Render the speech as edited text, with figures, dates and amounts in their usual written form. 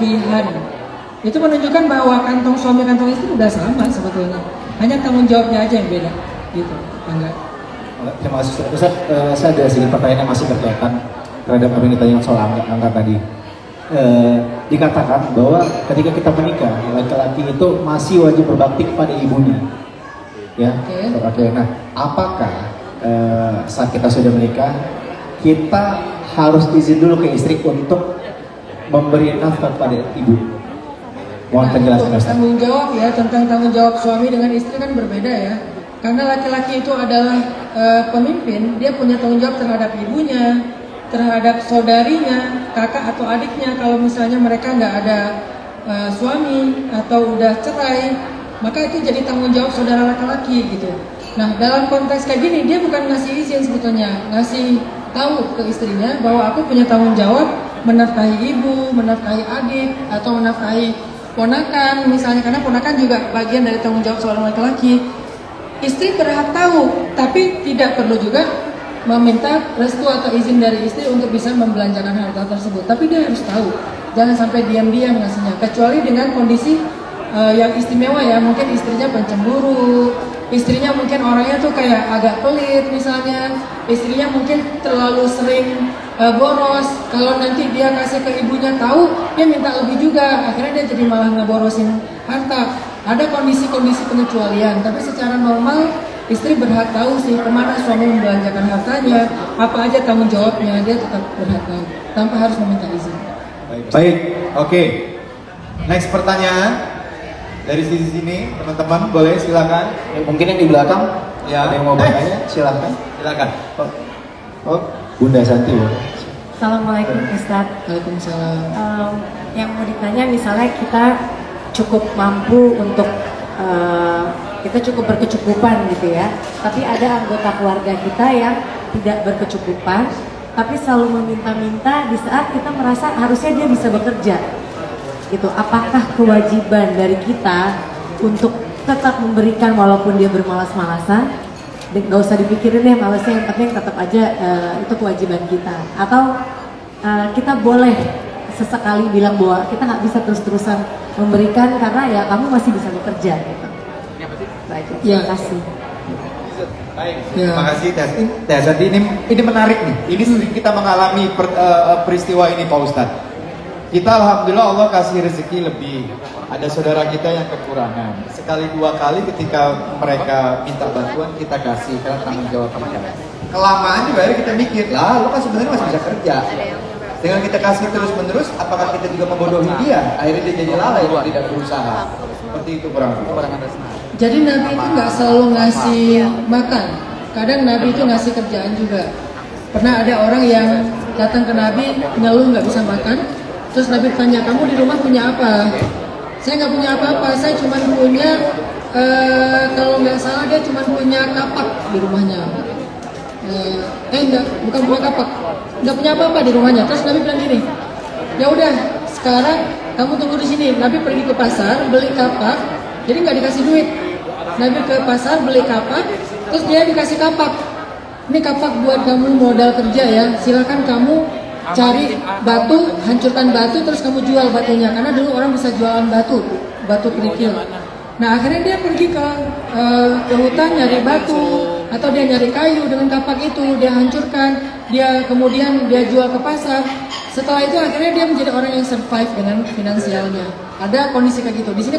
berlebihan. Itu menunjukkan bahwa kantong suami kantong istri udah sama sebetulnya, hanya tanggung jawabnya aja yang beda gitu. Enggak. Terima kasih Ustaz. Saya ada sedikit pertanyaan yang masih berkaitan terhadap apa yang ditanya soal angka tadi. Dikatakan bahwa ketika kita menikah, laki-laki itu masih wajib berbakti kepada ibunya. Ya. Oke. Nah, apakah saat kita sudah menikah, kita harus izin dulu ke istri untuk memberi nafkah kepada ibu? Mohon penjelasan Ustaz. Tanggung jawab ya, tentang tanggung jawab suami dengan istri kan berbeda ya. Karena laki-laki itu adalah pemimpin, dia punya tanggung jawab terhadap ibunya, terhadap saudarinya, kakak atau adiknya. Kalau misalnya mereka nggak ada suami atau udah cerai, maka itu jadi tanggung jawab saudara laki-laki gitu. Nah, dalam konteks kayak gini, dia bukan ngasih izin sebetulnya, ngasih tahu ke istrinya bahwa aku punya tanggung jawab menafkahi ibu, menafkahi adik, atau menafkahi ponakan misalnya, karena ponakan juga bagian dari tanggung jawab seorang laki-laki. Istri berhak tahu, tapi tidak perlu juga meminta restu atau izin dari istri untuk bisa membelanjakan harta tersebut. Tapi dia harus tahu, jangan sampai diam-diam ngasihnya, kecuali dengan kondisi yang istimewa ya. Mungkin istrinya pencemburu, istrinya mungkin orangnya tuh kayak agak pelit misalnya, istrinya mungkin terlalu sering boros. Kalau nanti dia kasih ke ibunya tahu, dia minta lebih juga, akhirnya dia jadi malah ngeborosin harta. Ada kondisi-kondisi pengecualian, tapi secara normal istri berhak tahu sih kemana suami membelanjakan hartanya, apa aja tanggung jawabnya, dia tetap berhak tahu tanpa harus meminta izin. Baik, oke. Next pertanyaan dari sisi sini, teman-teman boleh silakan. Mungkin yang di belakang, Ya, ada yang mau bertanya, silakan. Silakan. Oh, Bunda Santi. Assalamualaikum Ustaz. Waalaikumsalam. Yang mau ditanya, misalnya kita cukup mampu untuk kita cukup berkecukupan gitu ya, tapi ada anggota keluarga kita yang tidak berkecukupan, tapi selalu meminta-minta di saat kita merasa harusnya dia bisa bekerja gitu. Apakah kewajiban dari kita untuk tetap memberikan walaupun dia bermalas-malasan? Gak usah dipikirin deh malasnya, yang penting tetap aja itu kewajiban kita. Atau kita boleh sesekali bilang bahwa kita nggak bisa terus-terusan memberikan karena ya kamu masih bisa bekerja gitu. Baik, terima kasih. Baik, terima kasih Teh Santi. Ini menarik nih. Ini sering kita mengalami peristiwa ini Pak Ustadz. Kita alhamdulillah Allah kasih rezeki lebih. Ada saudara kita yang kekurangan. Sekali dua kali ketika mereka minta bantuan kita kasih karena tanggung jawab kita. Kelamaan juga kita mikir, lah lo kan sebenarnya masih bisa kerja. Dengan kita kasih terus-menerus, apakah kita juga membodohi dia? Akhirnya dia jadi lalai kalau tidak berusaha. Seperti itu kurang lebih. Jadi Nabi itu nggak selalu ngasih makan, kadang Nabi itu ngasih kerjaan juga. Pernah ada orang yang datang ke Nabi ngeluh nggak bisa makan, terus Nabi tanya, kamu di rumah punya apa? Saya nggak punya apa-apa, saya cuma punya kalau nggak salah dia cuma punya kapak di rumahnya. Enggak, bukan punya kapak, nggak punya apa-apa di rumahnya. Terus Nabi bilang gini, ya udah sekarang kamu tunggu di sini. Nabi pergi ke pasar beli kapak, jadi nggak dikasih duit. Nabi ke pasar beli kapak, terus dia dikasih kapak. Ini kapak buat kamu modal kerja ya. Silakan kamu cari batu, hancurkan batu, terus kamu jual batunya. Karena dulu orang bisa jualan batu kerikil. Nah akhirnya dia pergi ke hutan nyari batu, atau dia nyari kayu dengan kapak itu, dia hancurkan, dia kemudian dia jual ke pasar. Setelah itu akhirnya dia menjadi orang yang survive dengan finansialnya. Ada kondisi kayak gitu. Di sini